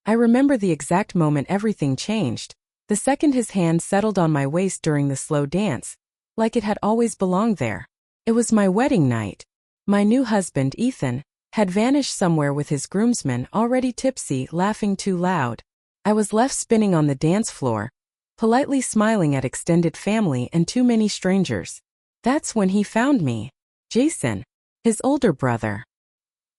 I remember the exact moment everything changed, the second his hand settled on my waist during the slow dance, like it had always belonged there. It was my wedding night. My new husband, Ethan, had vanished somewhere with his groomsmen already tipsy, laughing too loud. I was left spinning on the dance floor, politely smiling at extended family and too many strangers. That's when he found me. Jason, his older brother.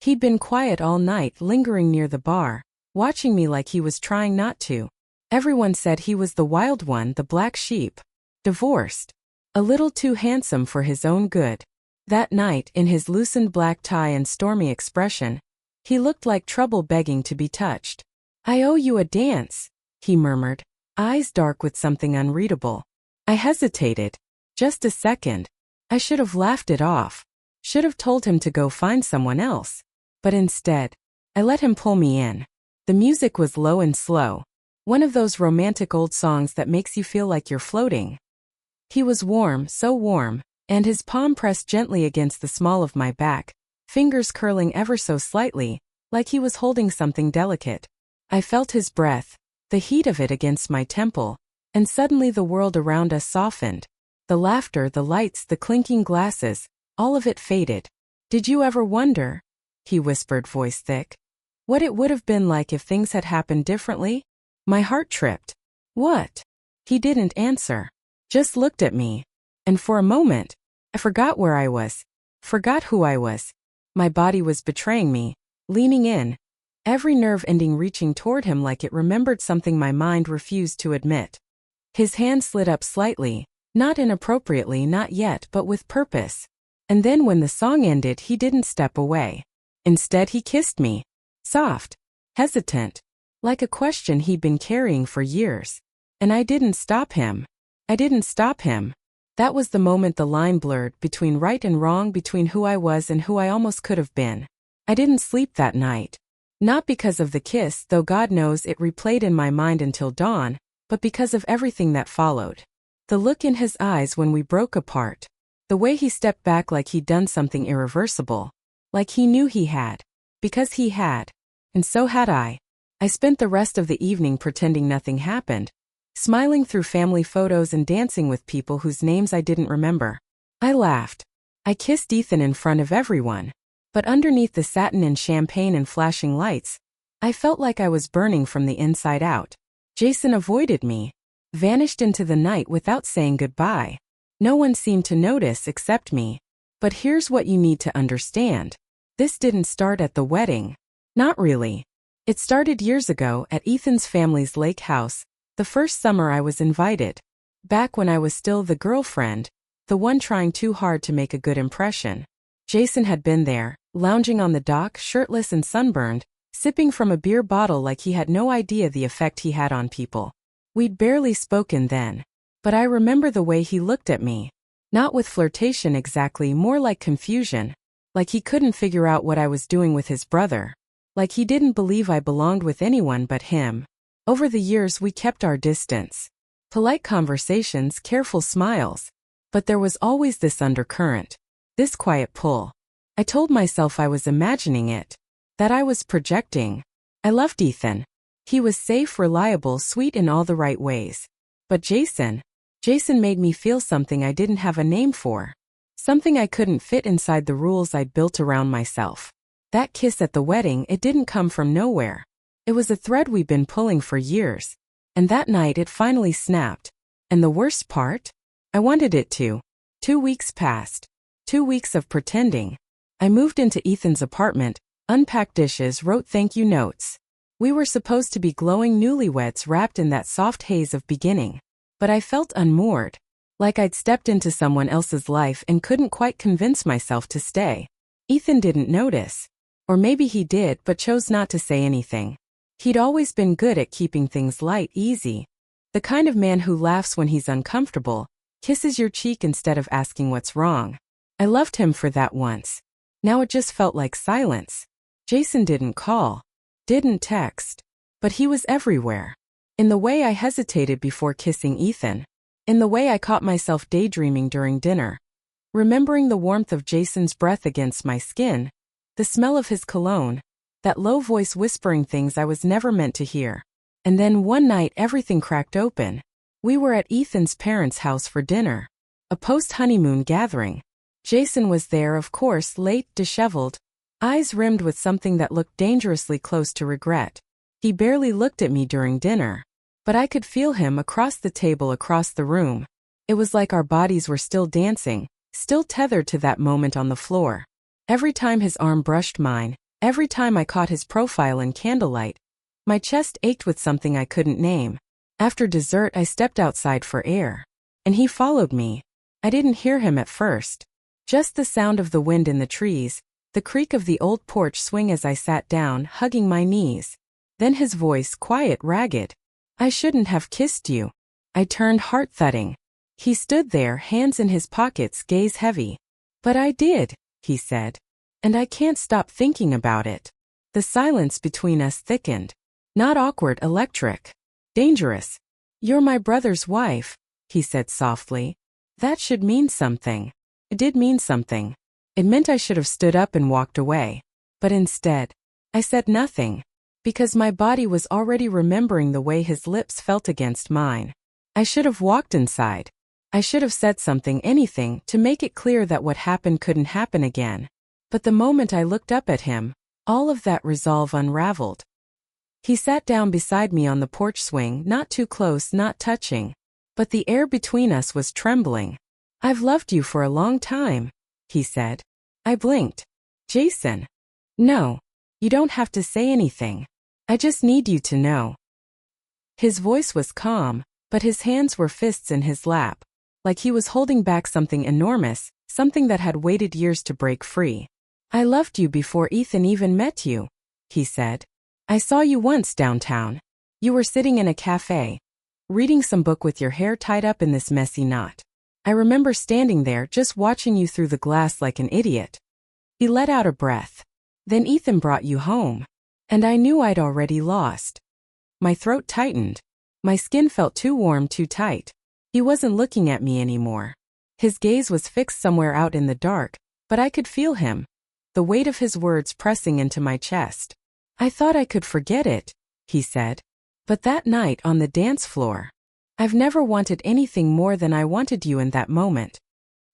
He'd been quiet all night, lingering near the bar, watching me like he was trying not to. Everyone said he was the wild one, the black sheep. Divorced. A little too handsome for his own good. That night, in his loosened black tie and stormy expression, he looked like trouble begging to be touched. "I owe you a dance," he murmured, eyes dark with something unreadable. I hesitated. Just a second. I should have laughed it off. Should have told him to go find someone else. But instead, I let him pull me in. The music was low and slow. One of those romantic old songs that makes you feel like you're floating. He was warm, so warm, and his palm pressed gently against the small of my back, fingers curling ever so slightly, like he was holding something delicate. I felt his breath, the heat of it against my temple, and suddenly the world around us softened. The laughter, the lights, the clinking glasses, all of it faded. "Did you ever wonder," he whispered, voice thick, "what it would have been like if things had happened differently?" My heart tripped. "What?" He didn't answer. Just looked at me. And for a moment, I forgot where I was. Forgot who I was. My body was betraying me, leaning in, every nerve ending reaching toward him like it remembered something my mind refused to admit. His hand slid up slightly, not inappropriately, not yet, but with purpose. And then when the song ended, he didn't step away. Instead, he kissed me. Soft. Hesitant. Like a question he'd been carrying for years. And I didn't stop him. I didn't stop him. That was the moment the line blurred between right and wrong, between who I was and who I almost could have been. I didn't sleep that night. Not because of the kiss, though God knows it replayed in my mind until dawn, but because of everything that followed. The look in his eyes when we broke apart. The way he stepped back like he'd done something irreversible. Like he knew he had. Because he had. And so had I. I spent the rest of the evening pretending nothing happened, smiling through family photos and dancing with people whose names I didn't remember. I laughed. I kissed Ethan in front of everyone. But underneath the satin and champagne and flashing lights, I felt like I was burning from the inside out. Jason avoided me. Vanished into the night without saying goodbye. No one seemed to notice except me. But here's what you need to understand. This didn't start at the wedding. Not really. It started years ago at Ethan's family's lake house. The first summer I was invited. Back when I was still the girlfriend, the one trying too hard to make a good impression. Jason had been there, lounging on the dock, shirtless and sunburned, sipping from a beer bottle like he had no idea the effect he had on people. We'd barely spoken then. But I remember the way he looked at me. Not with flirtation exactly, more like confusion. Like he couldn't figure out what I was doing with his brother. Like he didn't believe I belonged with anyone but him. Over the years we kept our distance. Polite conversations, careful smiles. But there was always this undercurrent. This quiet pull. I told myself I was imagining it. That I was projecting. I loved Ethan. He was safe, reliable, sweet in all the right ways. But Jason made me feel something I didn't have a name for. Something I couldn't fit inside the rules I'd built around myself. That kiss at the wedding, it didn't come from nowhere. It was a thread we'd been pulling for years. And that night it finally snapped. And the worst part? I wanted it to. 2 weeks passed. 2 weeks of pretending. I moved into Ethan's apartment, unpacked dishes, wrote thank you notes. We were supposed to be glowing newlyweds wrapped in that soft haze of beginning. But I felt unmoored. Like I'd stepped into someone else's life and couldn't quite convince myself to stay. Ethan didn't notice. Or maybe he did but chose not to say anything. He'd always been good at keeping things light, easy. The kind of man who laughs when he's uncomfortable, kisses your cheek instead of asking what's wrong. I loved him for that once. Now it just felt like silence. Jason didn't call. Didn't text. But he was everywhere. In the way I hesitated before kissing Ethan. In the way I caught myself daydreaming during dinner. Remembering the warmth of Jason's breath against my skin. The smell of his cologne. that low voice whispering things I was never meant to hear. And then one night everything cracked open. We were at Ethan's parents' house for dinner. A post-honeymoon gathering. Jason was there, of course, late, disheveled, eyes rimmed with something that looked dangerously close to regret. He barely looked at me during dinner. But I could feel him across the table, across the room. It was like our bodies were still dancing, still tethered to that moment on the floor. Every time his arm brushed mine, every time I caught his profile in candlelight, my chest ached with something I couldn't name. After dessert, I stepped outside for air. And he followed me. I didn't hear him at first. Just the sound of the wind in the trees, the creak of the old porch swing as I sat down, hugging my knees. Then his voice, quiet, ragged. "I shouldn't have kissed you." I turned, heart thudding. He stood there, hands in his pockets, gaze heavy. "But I did," he said. "And I can't stop thinking about it." The silence between us thickened. Not awkward, electric. Dangerous. "You're my brother's wife," he said softly. "That should mean something." It did mean something. It meant I should have stood up and walked away. But instead, I said nothing. Because my body was already remembering the way his lips felt against mine. I should have walked inside. I should have said something, anything, to make it clear that what happened couldn't happen again. But the moment I looked up at him, all of that resolve unraveled. He sat down beside me on the porch swing, not too close, not touching. But the air between us was trembling. "I've loved you for a long time," he said. I blinked. "Jason." "No. You don't have to say anything. I just need you to know." His voice was calm, but his hands were fists in his lap, like he was holding back something enormous, something that had waited years to break free. "I loved you before Ethan even met you," he said. "I saw you once downtown. You were sitting in a cafe, reading some book with your hair tied up in this messy knot. I remember standing there just watching you through the glass like an idiot." He let out a breath. "Then Ethan brought you home. And I knew I'd already lost." My throat tightened. My skin felt too warm, too tight. He wasn't looking at me anymore. His gaze was fixed somewhere out in the dark, but I could feel him, the weight of his words pressing into my chest. "I thought I could forget it," he said. "But that night on the dance floor, I've never wanted anything more than I wanted you in that moment."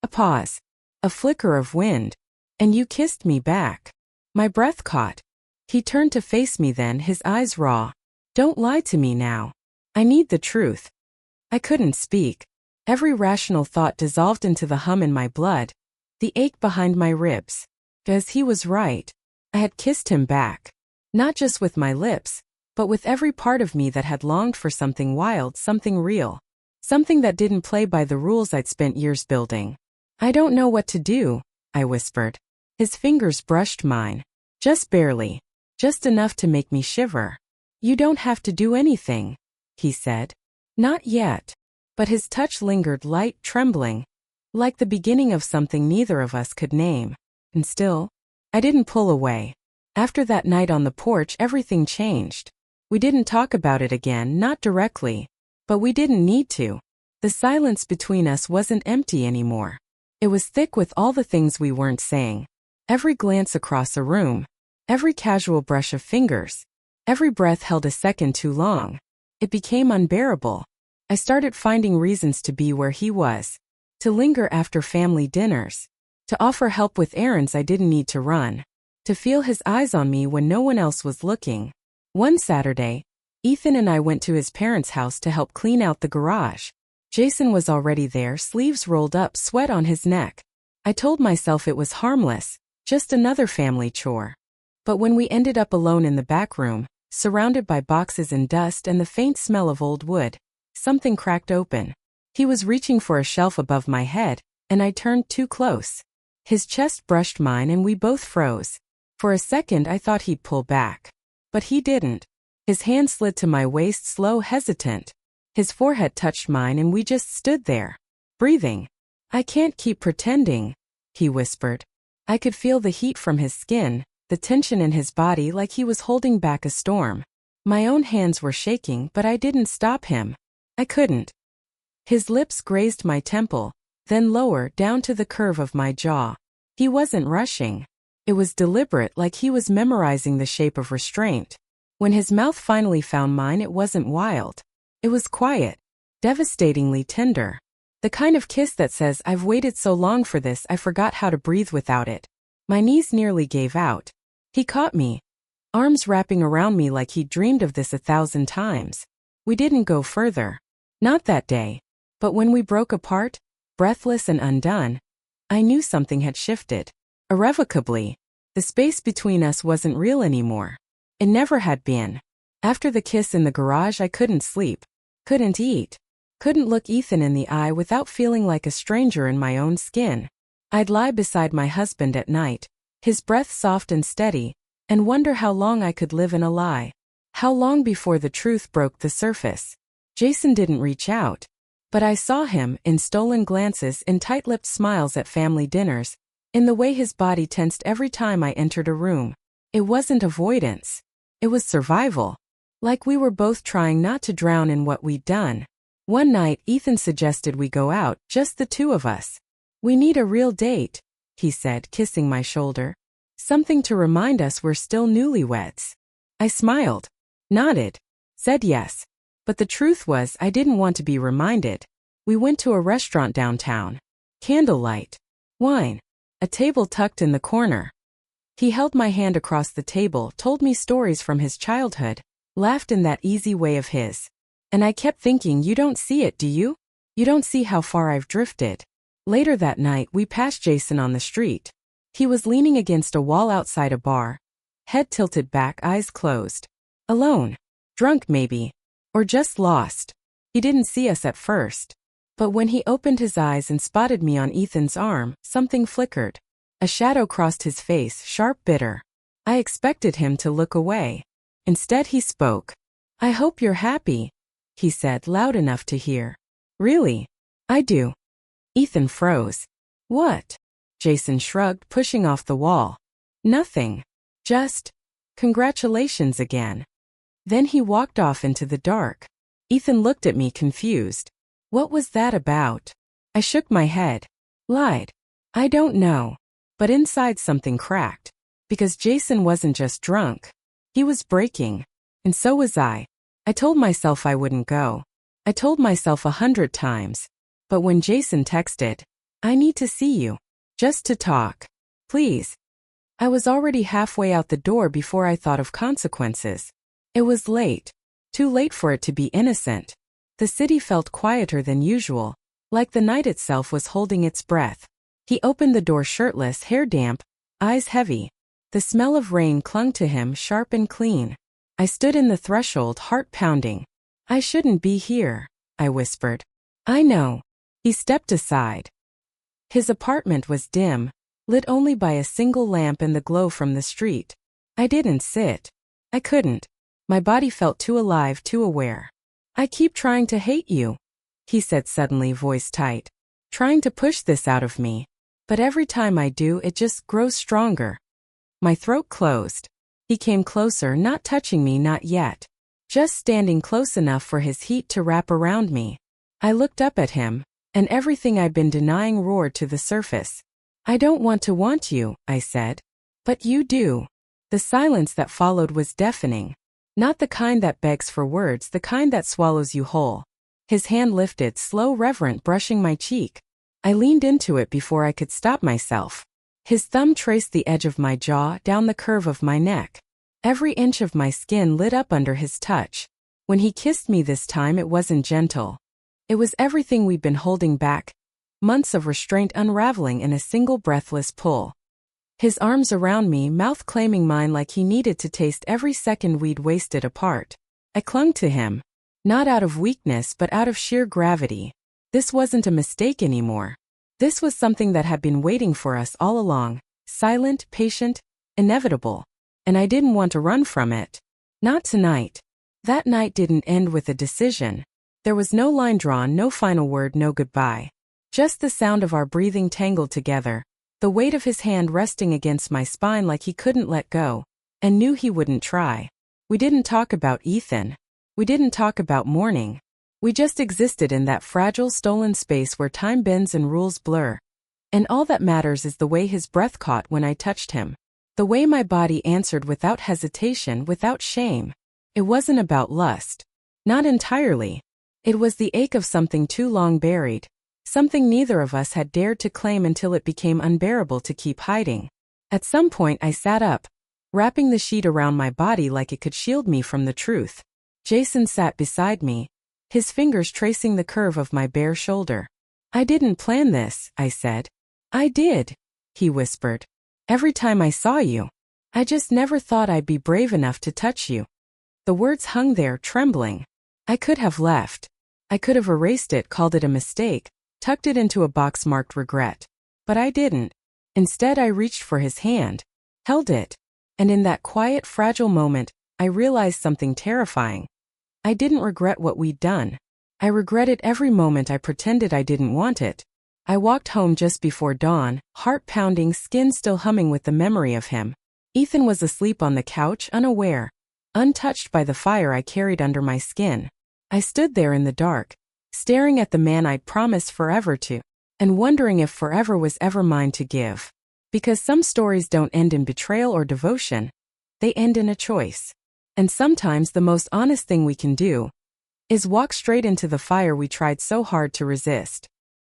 A pause. A flicker of wind. "And you kissed me back." My breath caught. He turned to face me then, his eyes raw. "Don't lie to me now. I need the truth." I couldn't speak. Every rational thought dissolved into the hum in my blood, the ache behind my ribs. Because he was right. I had kissed him back. Not just with my lips, but with every part of me that had longed for something wild, something real. Something that didn't play by the rules I'd spent years building. "I don't know what to do," I whispered. His fingers brushed mine. Just barely. Just enough to make me shiver. "You don't have to do anything," he said. "Not yet." But his touch lingered, light, trembling, like the beginning of something neither of us could name. And still, I didn't pull away. After that night on the porch, everything changed. We didn't talk about it again, not directly. But we didn't need to. The silence between us wasn't empty anymore. It was thick with all the things we weren't saying. Every glance across a room. Every casual brush of fingers. Every breath held a second too long. It became unbearable. I started finding reasons to be where he was. To linger after family dinners. To offer help with errands I didn't need to run. To feel his eyes on me when no one else was looking. One Saturday, Ethan and I went to his parents' house to help clean out the garage. Jason was already there, sleeves rolled up, sweat on his neck. I told myself it was harmless, just another family chore. But when we ended up alone in the back room, surrounded by boxes and dust and the faint smell of old wood, something cracked open. He was reaching for a shelf above my head, and I turned too close. His chest brushed mine and we both froze. For a second I thought he'd pull back. But he didn't. His hand slid to my waist, slow, hesitant. His forehead touched mine and we just stood there, breathing. "I can't keep pretending," he whispered. I could feel the heat from his skin, the tension in his body, like he was holding back a storm. My own hands were shaking, but I didn't stop him. I couldn't. His lips grazed my temple, then lower, down to the curve of my jaw. He wasn't rushing. It was deliberate, like he was memorizing the shape of restraint. When his mouth finally found mine, it wasn't wild. It was quiet, devastatingly tender. The kind of kiss that says, "I've waited so long for this, I forgot how to breathe without it." My knees nearly gave out. He caught me, arms wrapping around me like he'd dreamed of this 1,000 times. We didn't go further. Not that day. But when we broke apart, breathless and undone, I knew something had shifted. Irrevocably. The space between us wasn't real anymore. It never had been. After the kiss in the garage, I couldn't sleep, couldn't eat, couldn't look Ethan in the eye without feeling like a stranger in my own skin. I'd lie beside my husband at night, his breath soft and steady, and wonder how long I could live in a lie. How long before the truth broke the surface. Jason didn't reach out. But I saw him, in stolen glances, in tight-lipped smiles at family dinners, in the way his body tensed every time I entered a room. It wasn't avoidance. It was survival. Like we were both trying not to drown in what we'd done. One night, Ethan suggested we go out, just the two of us. "We need a real date," he said, kissing my shoulder. "Something to remind us we're still newlyweds." I smiled, nodded, said yes. But the truth was, I didn't want to be reminded. We went to a restaurant downtown. Candlelight. Wine. A table tucked in the corner. He held my hand across the table, told me stories from his childhood, laughed in that easy way of his. And I kept thinking, you don't see it, do you? You don't see how far I've drifted. Later that night, we passed Jason on the street. He was leaning against a wall outside a bar, head tilted back, eyes closed. Alone. Drunk maybe. Or just lost. He didn't see us at first. But when he opened his eyes and spotted me on Ethan's arm, something flickered. A shadow crossed his face, sharp, bitter. I expected him to look away. Instead he spoke. "I hope you're happy," he said, loud enough to hear. "Really? I do." Ethan froze. "What?" Jason shrugged, pushing off the wall. "Nothing. Just, congratulations again." Then he walked off into the dark. Ethan looked at me confused. What was that about? I shook my head. Lied. I don't know. But inside something cracked. Because Jason wasn't just drunk. He was breaking. And so was I. I told myself I wouldn't go. I told myself 100 times. But when Jason texted, "I need to see you. Just to talk. Please." I was already halfway out the door before I thought of consequences. It was late. Too late for it to be innocent. The city felt quieter than usual, like the night itself was holding its breath. He opened the door shirtless, hair damp, eyes heavy. The smell of rain clung to him, sharp and clean. I stood in the threshold, heart pounding. "I shouldn't be here," I whispered. "I know." He stepped aside. His apartment was dim, lit only by a single lamp and the glow from the street. I didn't sit. I couldn't. My body felt too alive, too aware. "I keep trying to hate you," he said suddenly, voice tight. "Trying to push this out of me. But every time I do, it just grows stronger." My throat closed. He came closer, not touching me, not yet. Just standing close enough for his heat to wrap around me. I looked up at him, and everything I'd been denying roared to the surface. "I don't want you," I said. "But you do." The silence that followed was deafening. Not the kind that begs for words, the kind that swallows you whole. His hand lifted, slow, reverent, brushing my cheek. I leaned into it before I could stop myself. His thumb traced the edge of my jaw, down the curve of my neck. Every inch of my skin lit up under his touch. When he kissed me this time, it wasn't gentle. It was everything we'd been holding back, months of restraint unraveling in a single breathless pull. His arms around me, mouth claiming mine like he needed to taste every second we'd wasted apart. I clung to him. Not out of weakness, but out of sheer gravity. This wasn't a mistake anymore. This was something that had been waiting for us all along. Silent, patient, inevitable. And I didn't want to run from it. Not tonight. That night didn't end with a decision. There was no line drawn, no final word, no goodbye. Just the sound of our breathing tangled together. The weight of his hand resting against my spine like he couldn't let go, and knew he wouldn't try. We didn't talk about Ethan. We didn't talk about mourning. We just existed in that fragile, stolen space where time bends and rules blur. And all that matters is the way his breath caught when I touched him. The way my body answered without hesitation, without shame. It wasn't about lust. Not entirely. It was the ache of something too long buried, something neither of us had dared to claim until it became unbearable to keep hiding. At some point I sat up, wrapping the sheet around my body like it could shield me from the truth. Jason sat beside me, his fingers tracing the curve of my bare shoulder. "I didn't plan this," I said. "I did," he whispered. "Every time I saw you. I just never thought I'd be brave enough to touch you." The words hung there, trembling. I could have left. I could have erased it, called it a mistake, tucked it into a box marked regret. But I didn't. Instead, I reached for his hand, held it, and in that quiet, fragile moment, I realized something terrifying. I didn't regret what we'd done. I regretted every moment I pretended I didn't want it. I walked home just before dawn, heart pounding, skin still humming with the memory of him. Ethan was asleep on the couch, unaware, untouched by the fire I carried under my skin. I stood there in the dark, staring at the man I'd promised forever to, and wondering if forever was ever mine to give. Because some stories don't end in betrayal or devotion, they end in a choice. And sometimes the most honest thing we can do is walk straight into the fire we tried so hard to resist.